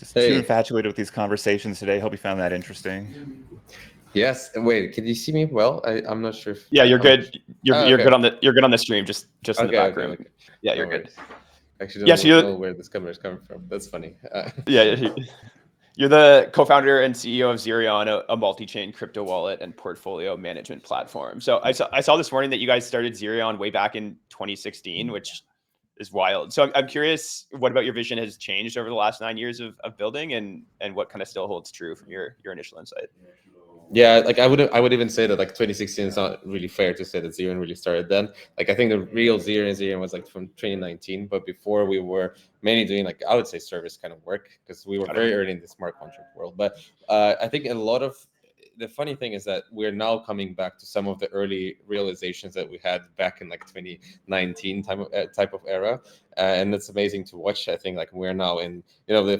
Just too Hey, infatuated with these conversations today. Hope you found that interesting. yes. Wait, can you see me well? I'm not sure if Yeah, you're I'm. good. You're Oh, you're good okay, on the stream. Just in the okay, back okay, room. okay. Yeah, No you're good. worries. Actually, Yeah, so don't you're know where this camera is coming from. That's funny. yeah, you're the co-founder and CEO of Zerion, a multi-chain crypto wallet and portfolio management platform. So I saw this morning that you guys started Zerion way back in 2016, which is wild. So I'm curious, what about your vision has changed over the last 9 years of building, and what kind of still holds true from your initial insight? Yeah, like I would even say that like 2016 is not really fair to say that Zerion really started then. Like I think the real Zerion was like from 2019, but before we were mainly doing like I would say service kind of work because we were Got it. very early in the smart contract world. But I think a lot of the funny thing is that we're now coming back to some of the early realizations that we had back in like 2019 type of era, and it's amazing to watch. I think like we're now in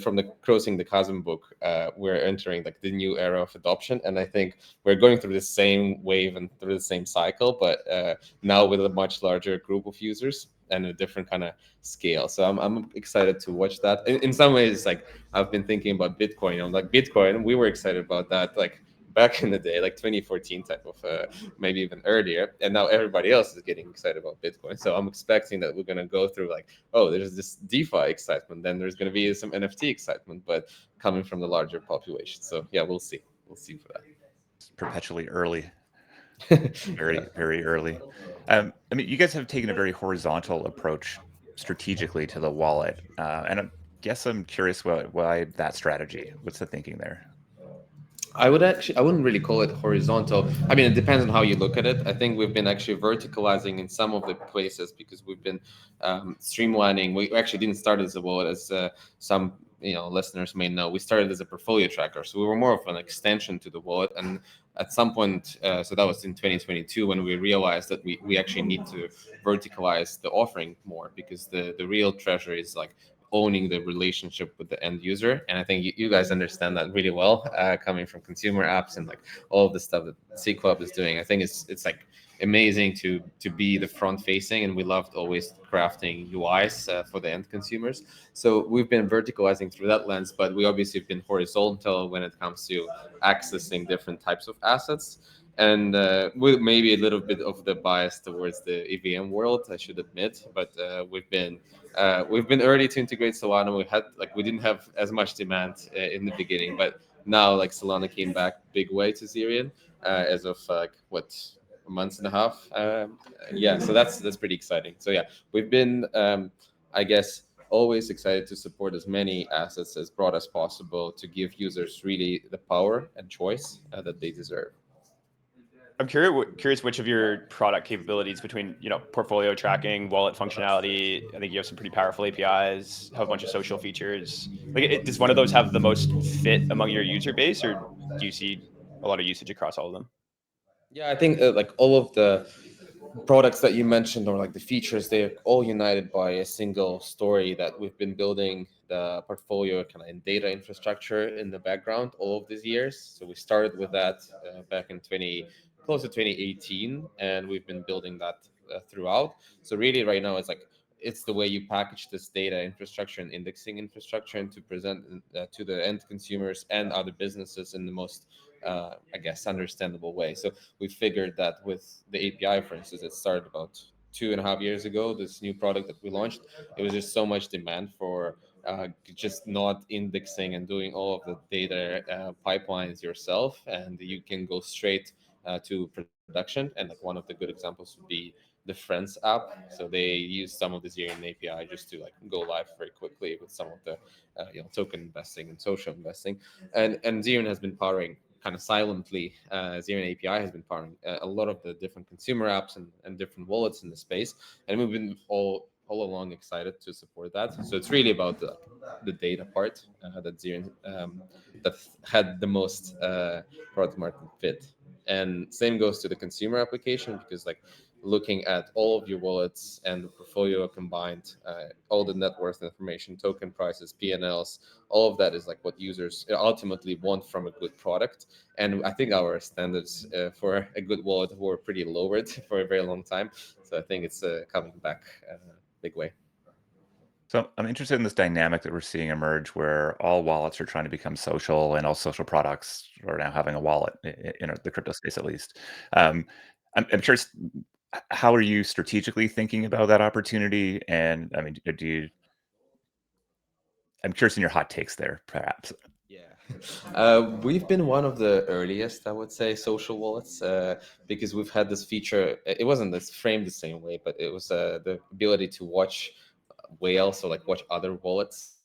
from the Crossing the Chasm book, we're entering like the new era of adoption, and I think we're going through the same wave and through the same cycle, but now with a much larger group of users and a different kind of scale. So I'm excited to watch that. In some ways, like I've been thinking about Bitcoin. I'm like Bitcoin. We were excited about that like back in the day, like 2014 type of maybe even earlier, and now everybody else is getting excited about Bitcoin. So I'm expecting that we're going to go through like, oh, there's this DeFi excitement, then there's going to be some NFT excitement, but coming from the larger population. So yeah, we'll see for It's perpetually early, that. very, Yeah. very early. I mean, you guys have taken a very horizontal approach strategically to the wallet. And guess I'm curious why that strategy. What's the thinking there? I wouldn't really call it horizontal. I mean, it depends on how you look at it. I think we've been actually verticalizing in some of the places because we've been streamlining. We actually didn't start as a wallet, as some listeners may know. We started as a portfolio tracker, so we were more of an extension to the wallet. And at some point, so that was in 2022 when we realized that we actually need to verticalize the offering more because the real treasure is like owning the relationship with the end user. And I think you guys understand that really well, coming from consumer apps and like all of the stuff that C Club is doing. I think it's like amazing to be the front facing, and we loved always crafting UIs for the end consumers. So we've been verticalizing through that lens, but we obviously have been horizontal when it comes to accessing different types of assets. And with maybe a little bit of the bias towards the EVM world, I should admit, but we've been early to integrate Solana. We didn't have as much demand in the beginning, but now like Solana came back big way to Zerion as of like what a month and a half. Yeah, so that's pretty exciting. So yeah, we've been I guess always excited to support as many assets as broad as possible to give users really the power and choice that they deserve. I'm curious which of your product capabilities between portfolio tracking, wallet functionality. I think you have some pretty powerful APIs, have a bunch of social features. Like, does one of those have the most fit among your user base, or do you see a lot of usage across all of them? Yeah, I think like all of the products that you mentioned or like the features, they're all united by a single story that we've been building the portfolio kind of in data infrastructure in the background all of these years. So we started with that back in 20 close to 2018, and we've been building that throughout. So really right now it's the way you package this data infrastructure and indexing infrastructure and to present to the end consumers and other businesses in the most I guess understandable way. So we figured that with the API, for instance, it started about 2.5 years ago. This new product that we launched, it was just so much demand for just not indexing and doing all of the data pipelines yourself, and you can go straight to production. And like one of the good examples would be the Friends app. So they use some of the Zerion API just to like go live very quickly with some of the token investing and social investing. And Zerion has been powering kind of silently, Zerion API has been powering a lot of the different consumer apps and different wallets in the space, and we've been all along excited to support that. So it's really about the data part that Zerion that had the most product market fit. And same goes to the consumer application because like looking at all of your wallets and the portfolio combined, all the net worth information, token prices, PNLs, all of that is like what users ultimately want from a good product. And I think our standards for a good wallet were pretty lowered for a very long time. So I think it's coming back big way. So I'm interested in this dynamic that we're seeing emerge where all wallets are trying to become social and all social products are now having a wallet in the crypto space, at least. Um, I'm curious, how are you strategically thinking about that opportunity? And I mean, do you, I'm curious in your hot takes there, perhaps. Yeah, we've been one of the earliest, I would say, social wallets because we've had this feature. It wasn't this framed the same way, but it was the ability to watch whales, so like watch other wallets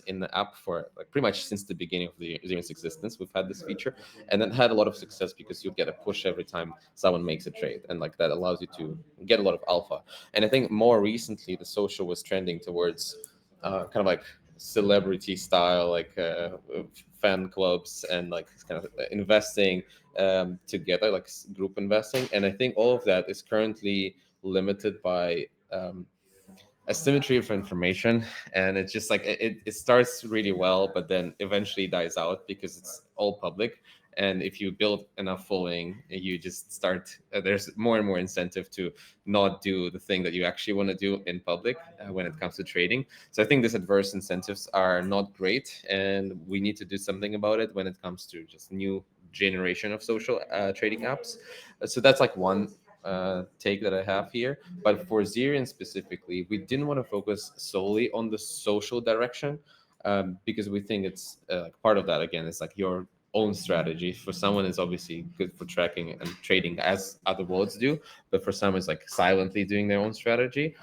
in the app for like pretty much since the beginning of the Zerion's existence. We've had this feature, and then had a lot of success because you'll get a push every time someone makes a trade, and like that allows you to get a lot of alpha. And I think more recently the social was trending towards kind of like celebrity style, like fan clubs and like kind of investing together, like group investing. And I think all of that is currently limited by asymmetry of information, and it's just like it starts really well but then eventually dies out because it's all public. And if you build enough following, you just start there's more and more incentive to not do the thing that you actually want to do in public when it comes to trading. So I think these adverse incentives are not great, and we need to do something about it when it comes to just new generation of social trading apps. So that's like one take that I have here. But for Zerion specifically, we didn't want to focus solely on the social direction because we think it's like part of that again. It's like your own strategy. For someone, it's obviously good for tracking and trading as other wallets do, but for some, it's like silently doing their own strategy.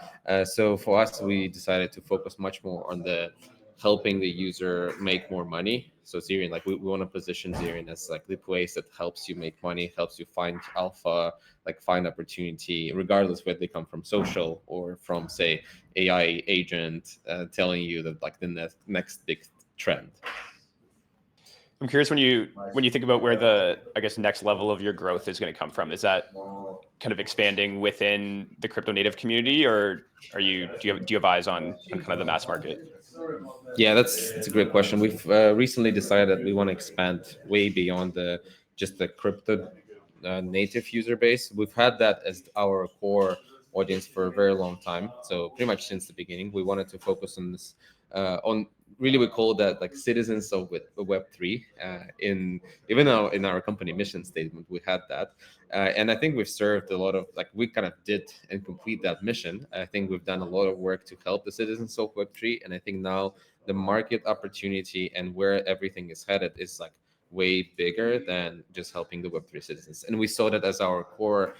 So for us, we decided to focus much more on the helping the user make more money. So Zerion, like we want to position Zerion as like the place that helps you make money, helps you find alpha, like find opportunity, regardless whether they come from social or from say AI agent telling you that like the next big trend. I'm curious when you think about where the, I guess, next level of your growth is going to come from. Is that kind of expanding within the crypto native community, or do you have eyes on kind of the mass market? Yeah, that's a great question. We've recently decided that we want to expand way beyond the just the crypto native user base. We've had that as our core audience for a very long time. So pretty much since the beginning, we wanted to focus on this on really we call that like citizens of Web3. In even in our company mission statement, we had that, and I think we've served a lot of like we kind of did and complete that mission. I think we've done a lot of work to help the citizens of Web3, and I think now the market opportunity and where everything is headed is like way bigger than just helping the Web3 citizens. And we saw that as our core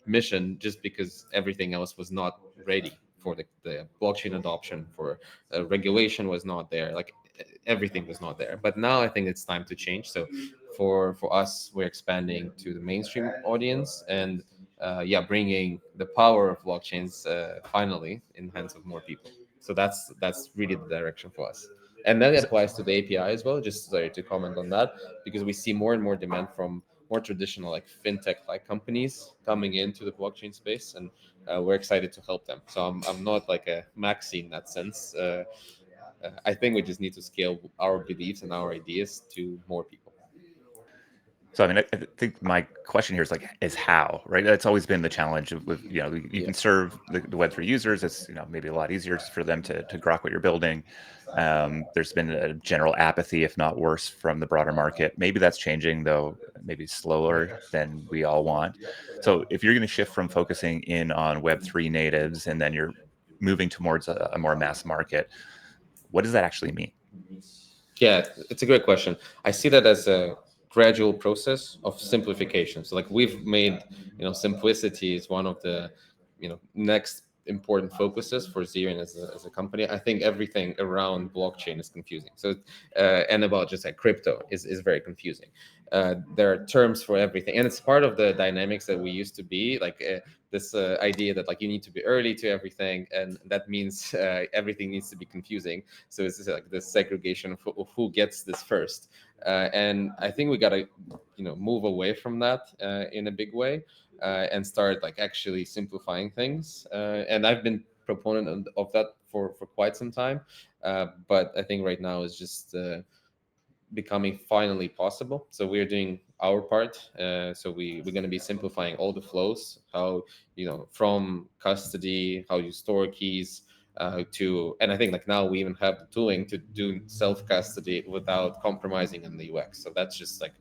mission just because everything else was not ready for the blockchain adoption, for regulation was not there, like everything was not there. But now I think it's time to change. So for us, we're expanding to the mainstream audience and yeah, bringing the power of blockchains finally in hands of more people. So that's really the direction for us, and that applies to the API as well. Just sorry to comment on that because we see more and more demand from more traditional like fintech like companies coming into the blockchain space, and we're excited to help them. So I'm not like a maxi in that sense. I think we just need to scale our beliefs and our ideas to more people. So I mean, I think my question here is like, is how, right? That's always been the challenge with, you Yeah. can serve the Web3 users. It's, maybe a lot easier for them to grok what you're building. There's been a general apathy, if not worse, from the broader market. Maybe that's changing, though, maybe slower than we all want. So if you're going to shift from focusing in on Web3 natives and then you're moving towards a more mass market, what does that actually mean? Yeah, it's a great question. I see that as a gradual process of simplification. So like we've made, simplicity is one of the, next important focuses for Zerion as a company. I think everything around blockchain is confusing. So and about just like crypto is very confusing. There are terms for everything, and it's part of the dynamics that we used to be like this idea that like you need to be early to everything, and that means everything needs to be confusing. So it's just like this segregation of who gets this first, and I think we got to move away from that in a big way and start like actually simplifying things. And I've been proponent of that for quite some time, but I think right now is just becoming finally possible. So we're doing our part. So we're going to be simplifying all the flows, how, from custody, how you store keys, and I think like now we even have the tooling to do self-custody without compromising on the UX. So that's just like,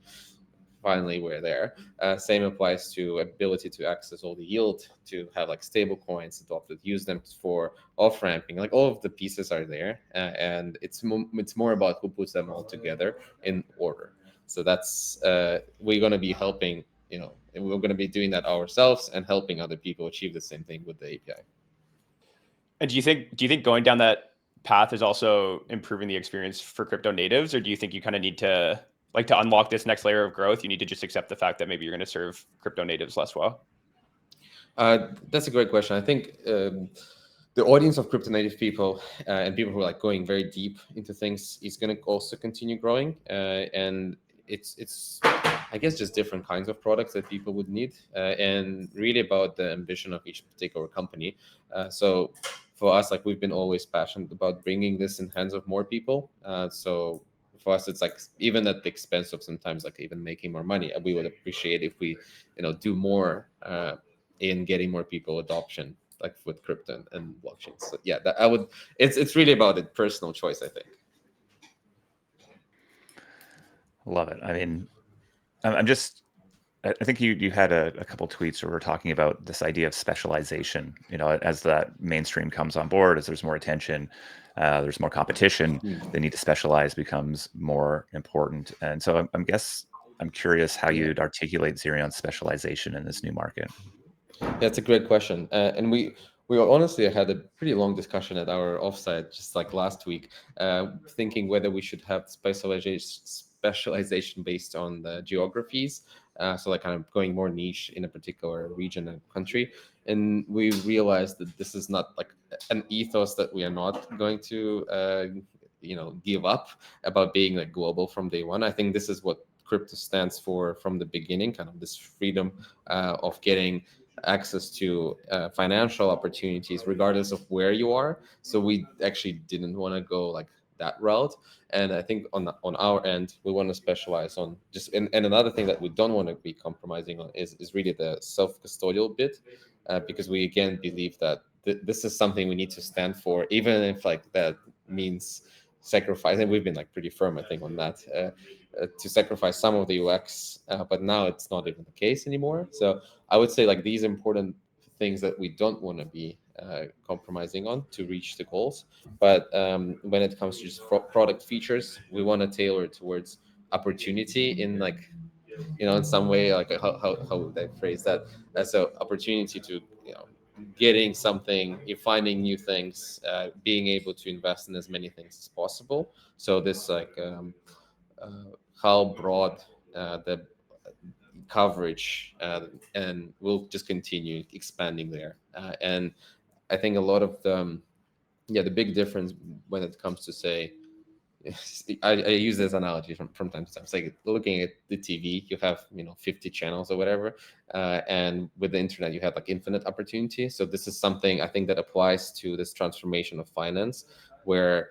finally we're there. Same applies to ability to access all the yield, to have like stable coins adopted, use them for off ramping. Like all of the pieces are there, and it's more about who puts them all together in order. So that's we're going to be helping, and we're going to be doing that ourselves and helping other people achieve the same thing with the API. And do you think going down that path is also improving the experience for crypto natives, or do you think you kind of need to unlock this next layer of growth, you need to just accept the fact that maybe you're going to serve crypto natives less well? That's a great question. I think the audience of crypto native people and people who are like going very deep into things is going to also continue growing, and it's I guess just different kinds of products that people would need, and really about the ambition of each particular company. So for us, like we've been always passionate about bringing this in hands of more people. So for us, it's like even at the expense of sometimes like even making more money, we would appreciate if we do more in getting more people adoption, like with crypto and blockchain. So yeah, that I would. It's really about a personal choice, I think. Love it. I mean, I think you had a couple tweets where we're talking about this idea of specialization. As that mainstream comes on board, as there's more attention, there's more competition, the need to specialize becomes more important. And so I'm curious how you'd articulate Zerion's specialization in this new market. Yeah, that's a great question, and we honestly had a pretty long discussion at our offsite just like last week, thinking whether we should have specialization based on the geographies, so like kind of going more niche in a particular region and country. And we realized that this is not like an ethos that we are not going to give up about being like global from day one. I think this is what crypto stands for from the beginning, kind of this freedom of getting access to financial opportunities regardless of where you are. So we actually didn't want to go like that route, and I think on our end we want to specialize on just and another thing that we don't want to be compromising on is really the self-custodial bit, because we again believe that this is something we need to stand for, even if like that means sacrifice, and we've been like pretty firm I think on that, to sacrifice some of the UX, but now it's not even the case anymore. So I would say like these important things that we don't want to be compromising on to reach the goals. But when it comes to just product features, we want to tailor towards opportunity in like, in some way, like how would I phrase that? That's an opportunity to, getting something, finding new things, being able to invest in as many things as possible. So this like how broad the coverage, and we'll just continue expanding there. And I think a lot of the big difference when it comes to say, I use this analogy from time to time. It's like looking at the TV, you have 50 channels or whatever, and with the internet you have like infinite opportunity. So this is something I think that applies to this transformation of finance, where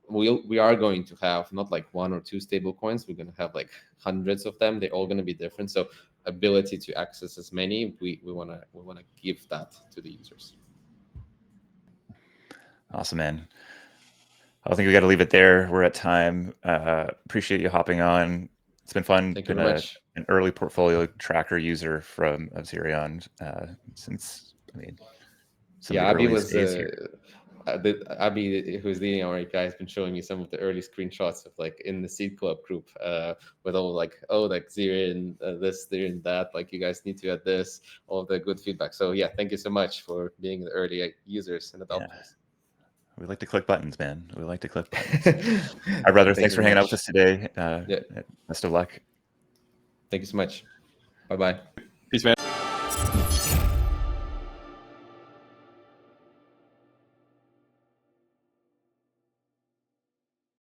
we are going to have not like one or two stable coins, we're going to have like hundreds of them. They're all going to be different. So ability to access as many, we want to give that to the users. Awesome, man. I think we got to leave it there. We're at time. Appreciate you hopping on. It's been fun. Thank you Been very much. an early portfolio tracker user of Zerion since some of the Abby earliest was days here. Abby, who's leading our API, has been showing me some of the early screenshots of like in the Seed Club group, with all like, like Zerion this, Zerion that, like you guys need to add this, all the good feedback. So yeah, thank you so much for being the early users and adopters. Yeah. We like to click buttons, man. We like to click buttons. Our brother, thanks for hanging out with us today. Best of luck. Thank you so much. Bye-bye. Peace, man.